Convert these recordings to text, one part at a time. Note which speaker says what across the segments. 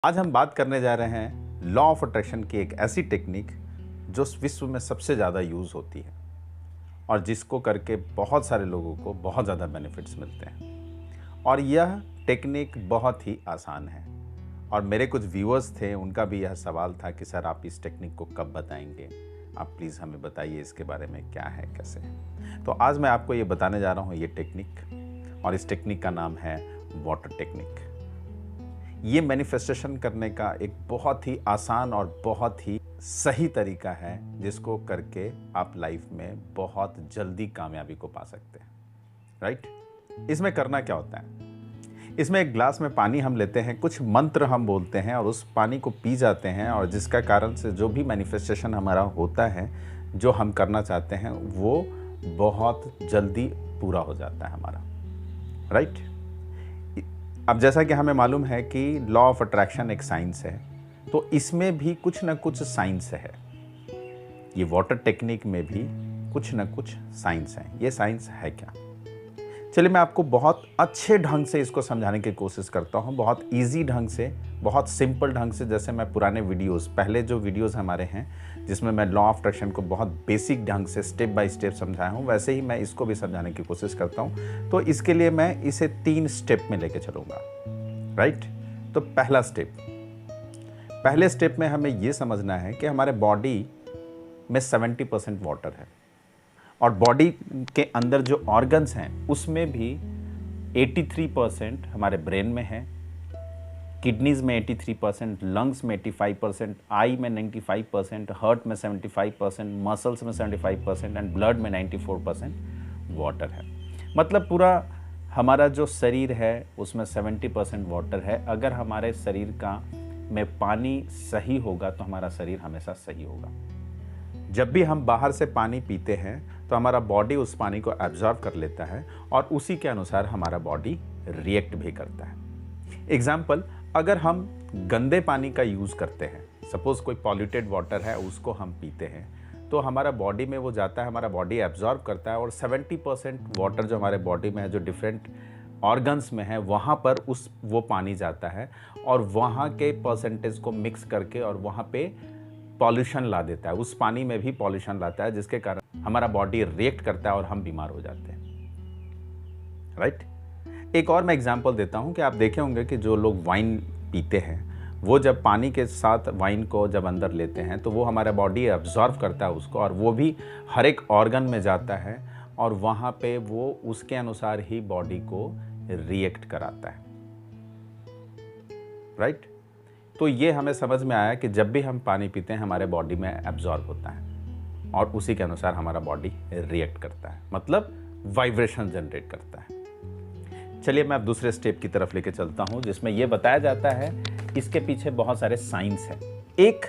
Speaker 1: आज हम बात करने जा रहे हैं लॉ ऑफ अट्रैक्शन की एक ऐसी टेक्निक जो विश्व में सबसे ज़्यादा यूज़ होती है और जिसको करके बहुत सारे लोगों को बहुत ज़्यादा बेनिफिट्स मिलते हैं। और यह टेक्निक बहुत ही आसान है और मेरे कुछ व्यूअर्स थे, उनका भी यह सवाल था कि सर आप इस टेक्निक को कब बताएंगे, आप प्लीज़ हमें बताइए इसके बारे में क्या है, कैसे है। तो आज मैं आपको ये बताने जा रहा हूँ ये टेक्निक, और इस टेक्निक का नाम है वाटर टेक्निक। ये मैनिफेस्टेशन करने का एक बहुत ही आसान और बहुत ही सही तरीका है जिसको करके आप लाइफ में बहुत जल्दी कामयाबी को पा सकते हैं। राइट? इसमें करना क्या होता है? इसमें एक ग्लास में पानी हम लेते हैं, कुछ मंत्र हम बोलते हैं और उस पानी को पी जाते हैं, और जिसका कारण से जो भी मैनिफेस्टेशन हमारा होता है, जो हम करना चाहते हैं, वो बहुत जल्दी पूरा हो जाता है हमारा। राइट? अब जैसा कि हमें मालूम है कि लॉ ऑफ अट्रैक्शन एक साइंस है, तो इसमें भी कुछ ना कुछ साइंस है। ये वाटर टेक्निक में भी कुछ ना कुछ साइंस है। ये साइंस है क्या? चलिए मैं आपको बहुत अच्छे ढंग से इसको समझाने की कोशिश करता हूँ, बहुत इजी ढंग से, बहुत सिंपल ढंग से। जैसे मैं पुराने वीडियोस, पहले जो वीडियोस हमारे हैं जिसमें मैं लॉ ऑफ अट्रैक्शन को बहुत बेसिक ढंग से स्टेप बाय स्टेप समझाया हूँ, वैसे ही मैं इसको भी समझाने की कोशिश करता हूँ। तो इसके लिए मैं इसे 3 स्टेप में लेके चलूँगा। राइट? तो पहला स्टेप, पहले स्टेप में हमें ये समझना है कि हमारे बॉडी में 70% वाटर है और बॉडी के अंदर जो ऑर्गन्स हैं उसमें भी 83% हमारे ब्रेन में है, किडनीज में 83%, लंग्स में 85%, आई में 95%, हार्ट में 75%, मसल्स में 75% एंड ब्लड में 94% वाटर है। मतलब पूरा हमारा जो शरीर है उसमें 70% वाटर है। अगर हमारे शरीर का में पानी सही होगा तो हमारा शरीर हमेशा सही होगा। जब भी हम बाहर से पानी पीते हैं तो हमारा बॉडी उस पानी को एब्जॉर्ब कर लेता है और उसी के अनुसार हमारा बॉडी रिएक्ट भी करता है। एग्जाम्पल, अगर हम गंदे पानी का यूज़ करते हैं, सपोज कोई पॉल्यूटेड वाटर है उसको हम पीते हैं, तो हमारा बॉडी में वो जाता है, हमारा बॉडी एब्जॉर्ब करता है और 70% वाटर जो हमारे बॉडी में है, जो डिफरेंट ऑर्गन्स में है, वहाँ पर वो पानी जाता है और वहाँ के परसेंटेज को मिक्स करके और वहाँ पे पॉल्यूशन ला देता है। उस पानी में भी पॉल्यूशन लाता है जिसके कारण हमारा बॉडी रिएक्ट करता है और हम बीमार हो जाते हैं। राइट? एक और मैं एग्जांपल देता हूं कि आप देखे होंगे कि जो लोग वाइन पीते हैं, वो जब पानी के साथ वाइन को जब अंदर लेते हैं तो वो हमारा बॉडी एब्जॉर्ब करता है उसको, और वो भी हर एक ऑर्गन में जाता है और वहाँ पे वो उसके अनुसार ही बॉडी को रिएक्ट कराता है। राइट? तो ये हमें समझ में आया कि जब भी हम पानी पीते हैं हमारे बॉडी में एब्जॉर्ब होता है और उसी के अनुसार हमारा बॉडी रिएक्ट करता है, मतलब वाइब्रेशन जनरेट करता है। चलिए मैं अब दूसरे स्टेप की तरफ लेके चलता हूं जिसमें यह बताया जाता है, इसके पीछे बहुत सारे साइंस हैं। एक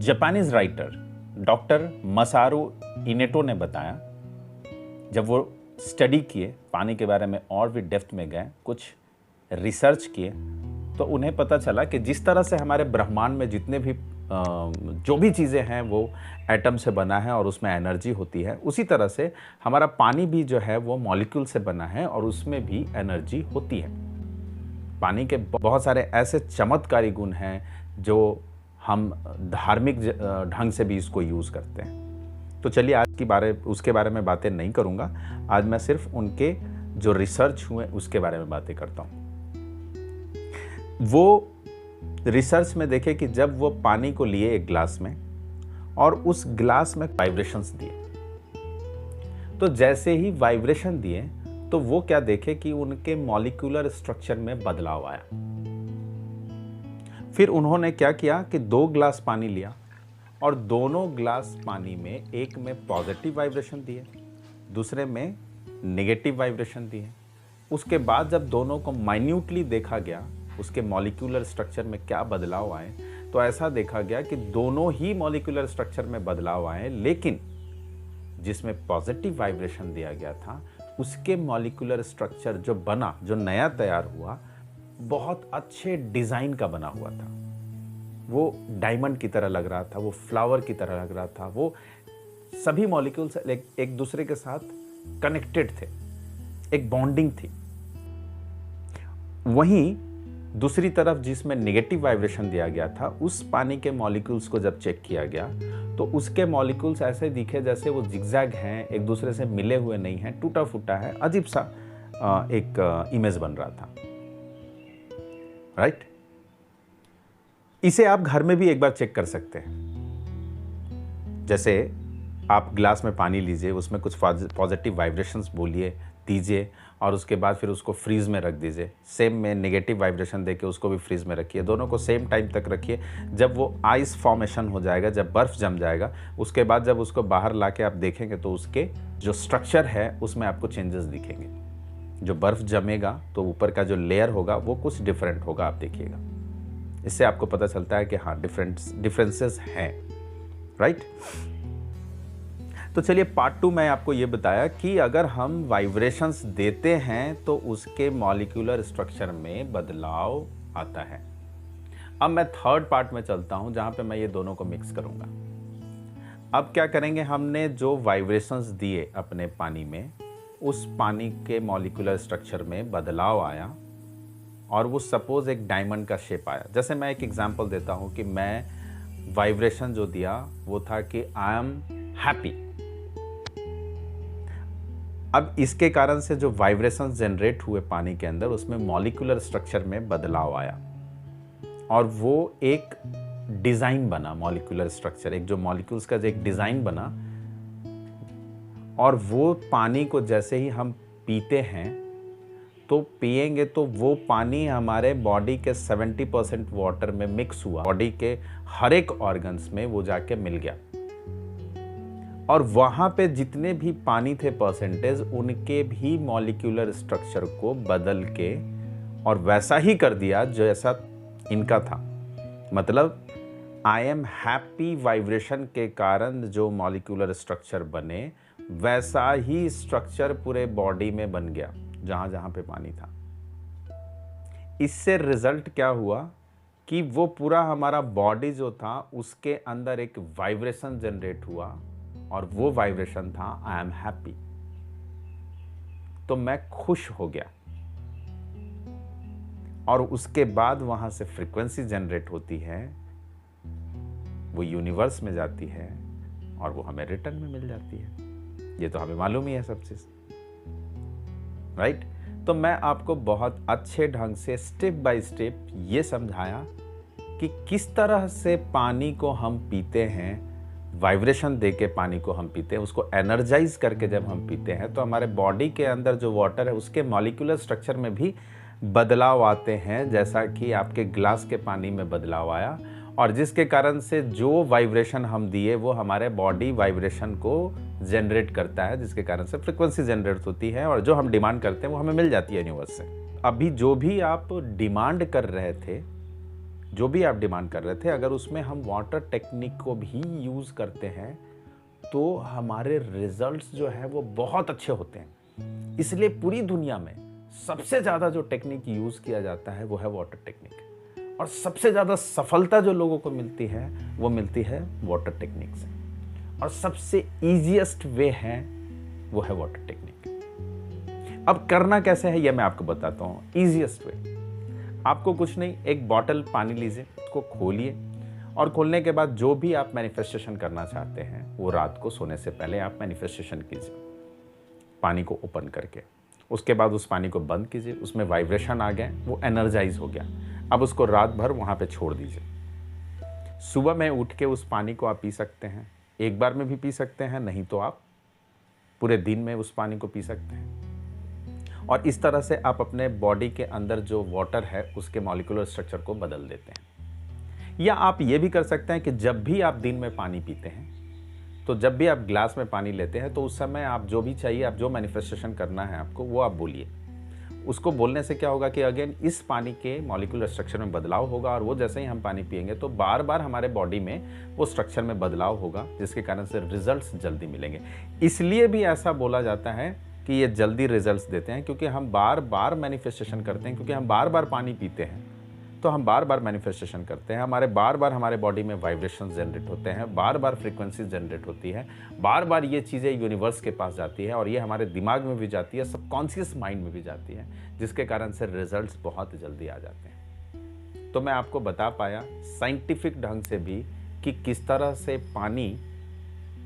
Speaker 1: जापानीज राइटर डॉक्टर मसारू इनेटो ने बताया, जब वो स्टडी किए पानी के बारे में और भी डेप्थ में गए, कुछ रिसर्च किए, तो उन्हें पता चला कि जिस तरह से हमारे ब्रह्मांड में जितने भी जो भी चीज़ें हैं वो एटम से बना है और उसमें एनर्जी होती है, उसी तरह से हमारा पानी भी जो है वो मॉलिक्यूल से बना है और उसमें भी एनर्जी होती है। पानी के बहुत सारे ऐसे चमत्कारी गुण हैं जो हम धार्मिक ढंग से भी इसको यूज़ करते हैं। तो चलिए आज उसके बारे में बातें नहीं करूँगा, आज मैं सिर्फ उनके जो रिसर्च हुए उसके बारे में बातें करता हूँ। वो रिसर्च में देखे कि जब वो पानी को लिए एक ग्लास में और उस ग्लास में वाइब्रेशंस दिए, तो जैसे ही वाइब्रेशन दिए तो वो क्या देखे कि उनके मॉलिक्यूलर स्ट्रक्चर में बदलाव आया। फिर उन्होंने क्या किया कि 2 ग्लास पानी लिया और दोनों ग्लास पानी में एक में पॉजिटिव वाइब्रेशन दिए, दूसरे में नेगेटिव वाइब्रेशन दिए। उसके बाद जब दोनों को माइन्यूटली देखा गया, उसके मॉलिक्यूलर स्ट्रक्चर में क्या बदलाव आए, तो ऐसा देखा गया कि दोनों ही मॉलिक्यूलर स्ट्रक्चर में बदलाव आए, लेकिन जिसमें पॉजिटिव वाइब्रेशन दिया गया था उसके मॉलिक्यूलर स्ट्रक्चर जो बना, जो नया तैयार हुआ, बहुत अच्छे डिज़ाइन का बना हुआ था। वो डायमंड की तरह लग रहा था, वो फ्लावर की तरह लग रहा था, वो सभी मॉलिक्यूल्स एक दूसरे के साथ कनेक्टेड थे, एक बॉन्डिंग थी। वहीं दूसरी तरफ जिसमें नेगेटिव वाइब्रेशन दिया गया था, उस पानी के मॉलिक्यूल्स को जब चेक किया गया तो उसके मॉलिक्यूल्स ऐसे दिखे जैसे वो जिगजैग हैं, एक दूसरे से मिले हुए नहीं हैं, टूटा फूटा है, अजीब सा एक इमेज बन रहा था। राइट? इसे आप घर में भी एक बार चेक कर सकते हैं। जैसे आप ग्लास में पानी लीजिए, उसमें कुछ पॉजिटिव वाइब्रेशंस बोलिए, दीजिए, और उसके बाद फिर उसको फ्रीज में रख दीजिए। सेम में नेगेटिव वाइब्रेशन देके उसको भी फ्रीज में रखिए, दोनों को सेम टाइम तक रखिए। जब वो आइस फॉर्मेशन हो जाएगा, जब बर्फ़ जम जाएगा, उसके बाद जब उसको बाहर ला के आप देखेंगे तो उसके जो स्ट्रक्चर है उसमें आपको चेंजेस दिखेंगे। जो बर्फ़ जमेगा तो ऊपर का जो लेयर होगा वो कुछ डिफरेंट होगा, आप देखिएगा। इससे आपको पता चलता है कि हाँ, डिफरेंसेस हैं। राइट? तो चलिए, पार्ट 2 में आपको ये बताया कि अगर हम वाइब्रेशंस देते हैं तो उसके मॉलिक्यूलर स्ट्रक्चर में बदलाव आता है। अब मैं थर्ड पार्ट में चलता हूं, जहां पे मैं ये दोनों को मिक्स करूंगा। अब क्या करेंगे, हमने जो वाइब्रेशंस दिए अपने पानी में, उस पानी के मॉलिक्यूलर स्ट्रक्चर में बदलाव आया और वो सपोज एक डायमंड का शेप आया। जैसे मैं एक एग्जांपल देता हूं कि मैं वाइब्रेशन जो दिया वो था कि आई एम हैप्पी। अब इसके कारण से जो वाइब्रेशंस जनरेट हुए पानी के अंदर, उसमें मॉलिक्यूलर स्ट्रक्चर में बदलाव आया और वो एक डिज़ाइन बना। मॉलिक्यूलर स्ट्रक्चर, एक जो मॉलिक्यूल्स का जो एक डिज़ाइन बना, और वो पानी को जैसे ही हम पीते हैं तो पिएंगे तो वो पानी हमारे बॉडी के 70% वाटर में मिक्स हुआ, बॉडी के हर एक ऑर्गन्स में वो जाके मिल गया, और वहाँ पे जितने भी पानी थे परसेंटेज, उनके भी मॉलिक्यूलर स्ट्रक्चर को बदल के और वैसा ही कर दिया जैसा इनका था। मतलब आई एम हैप्पी वाइब्रेशन के कारण जो मॉलिक्यूलर स्ट्रक्चर बने, वैसा ही स्ट्रक्चर पूरे बॉडी में बन गया जहाँ जहाँ पे पानी था। इससे रिजल्ट क्या हुआ कि वो पूरा हमारा बॉडी जो था उसके अंदर एक वाइब्रेशन जनरेट हुआ, और वो वाइब्रेशन था आई एम हैप्पी। तो मैं खुश हो गया, और उसके बाद वहां से फ्रीक्वेंसी जनरेट होती है, वो यूनिवर्स में जाती है और वो हमें रिटर्न में मिल जाती है। ये तो हमें मालूम ही है सब चीज। राइट? तो मैं आपको बहुत अच्छे ढंग से स्टेप बाय स्टेप ये समझाया कि किस तरह से पानी को हम पीते हैं, वाइब्रेशन दे के पानी को हम पीते हैं, उसको एनर्जाइज करके जब हम पीते हैं तो हमारे बॉडी के अंदर जो वाटर है उसके मॉलिक्यूलर स्ट्रक्चर में भी बदलाव आते हैं, जैसा कि आपके ग्लास के पानी में बदलाव आया, और जिसके कारण से जो वाइब्रेशन हम दिए वो हमारे बॉडी वाइब्रेशन को जनरेट करता है, जिसके कारण से फ्रीक्वेंसी जनरेट होती है, और जो हम डिमांड करते हैं वो हमें मिल जाती है यूनिवर्स से। अभी जो भी आप डिमांड कर रहे थे, अगर उसमें हम वाटर टेक्निक को भी यूज़ करते हैं तो हमारे रिजल्ट्स जो है वो बहुत अच्छे होते हैं। इसलिए पूरी दुनिया में सबसे ज़्यादा जो टेक्निक यूज़ किया जाता है वो है वाटर टेक्निक, और सबसे ज़्यादा सफलता जो लोगों को मिलती है वो मिलती है वाटर टेक्निक से, और सबसे ईजीएस्ट वे है वो है वाटर टेक्निक। अब करना कैसे है ये मैं आपको बताता हूँ। ईजीएस्ट वे, आपको कुछ नहीं, एक बॉटल पानी लीजिए, उसको खोलिए, और खोलने के बाद जो भी आप मैनिफेस्टेशन करना चाहते हैं वो रात को सोने से पहले आप मैनिफेस्टेशन कीजिए पानी को ओपन करके। उसके बाद उस पानी को बंद कीजिए, उसमें वाइब्रेशन आ गए, वो एनर्जाइज हो गया। अब उसको रात भर वहाँ पे छोड़ दीजिए। सुबह में उठ के उस पानी को आप पी सकते हैं, एक बार में भी पी सकते हैं, नहीं तो आप पूरे दिन में उस पानी को पी सकते हैं। और इस तरह से आप अपने बॉडी के अंदर जो वाटर है उसके मॉलिक्यूलर स्ट्रक्चर को बदल देते हैं। या आप ये भी कर सकते हैं कि जब भी आप दिन में पानी पीते हैं, तो जब भी आप ग्लास में पानी लेते हैं तो उस समय आप जो भी चाहिए, आप जो मैनिफेस्टेशन करना है आपको, वो आप बोलिए। उसको बोलने से क्या होगा कि अगेन इस पानी के मॉलिक्यूलर स्ट्रक्चर में बदलाव होगा, और वो जैसे ही हम पानी पिएंगे तो बार बार हमारे बॉडी में वो स्ट्रक्चर में बदलाव होगा, जिसके कारण से रिजल्ट्स जल्दी मिलेंगे। इसलिए भी ऐसा बोला जाता है कि ये जल्दी रिजल्ट्स देते हैं, क्योंकि हम बार बार मैनिफेस्टेशन करते हैं, क्योंकि हम बार बार पानी पीते हैं तो हम बार बार मैनिफेस्टेशन करते हैं, हमारे बार बार हमारे बॉडी में वाइब्रेशन जनरेट होते हैं, बार बार फ्रीक्वेंसी जनरेट होती है, बार बार ये चीज़ें यूनिवर्स के पास जाती है, और ये हमारे दिमाग में भी जाती है, सबकॉन्शियस माइंड में भी जाती है, जिसके कारण से रिजल्ट्स बहुत जल्दी आ जाते हैं। तो मैं आपको बता पाया साइंटिफिक ढंग से भी कि किस तरह से पानी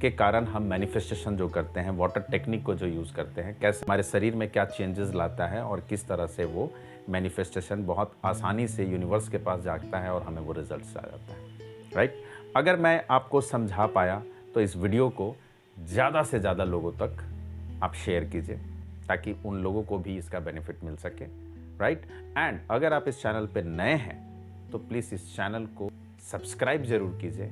Speaker 1: के कारण हम मैनिफेस्टेशन जो करते हैं, वाटर टेक्निक को जो यूज़ करते हैं, कैसे हमारे शरीर में क्या चेंजेस लाता है और किस तरह से वो मैनिफेस्टेशन बहुत आसानी से यूनिवर्स के पास जाता है और हमें वो रिजल्ट्स आ जाता है, राइट। अगर मैं आपको समझा पाया तो इस वीडियो को ज़्यादा से ज़्यादा लोगों तक आप शेयर कीजिए ताकि उन लोगों को भी इसका बेनिफिट मिल सके, राइट। एंड अगर आप इस चैनल पे नए हैं तो प्लीज़ इस चैनल को सब्सक्राइब ज़रूर कीजिए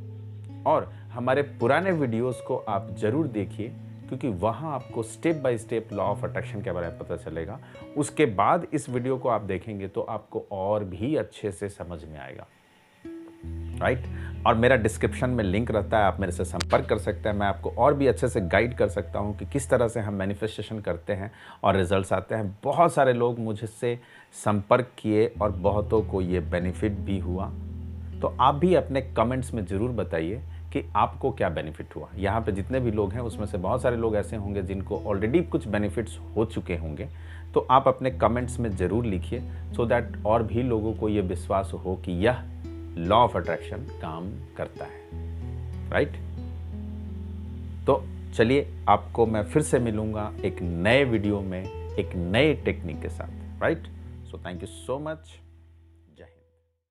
Speaker 1: और हमारे पुराने वीडियोस को आप ज़रूर देखिए, क्योंकि वहाँ आपको step by step law of attraction के बारे में पता चलेगा। उसके बाद इस वीडियो को आप देखेंगे तो आपको और भी अच्छे से समझ में आएगा, राइट। और मेरा डिस्क्रिप्शन में लिंक रहता है, आप मेरे से संपर्क कर सकते हैं। मैं आपको और भी अच्छे से गाइड कर सकता हूँ कि किस तरह से हम मैनिफेस्टेशन करते हैं और रिजल्ट्स आते हैं। बहुत सारे लोग मुझसे संपर्क किए और बहुतों को ये बेनिफिट भी हुआ। तो आप भी अपने कमेंट्स में ज़रूर बताइए कि आपको क्या बेनिफिट हुआ। यहाँ पे जितने भी लोग हैं उसमें से बहुत सारे लोग ऐसे होंगे जिनको ऑलरेडी कुछ बेनिफिट्स हो चुके होंगे। तो आप अपने कमेंट्स में ज़रूर लिखिए सो दैट और भी लोगों को ये विश्वास हो कि यह लॉ ऑफ अट्रैक्शन काम करता है, राइट। तो चलिए, आपको मैं फिर से मिलूंगा एक नए वीडियो में एक नए टेक्निक के साथ, right. So thank you so much.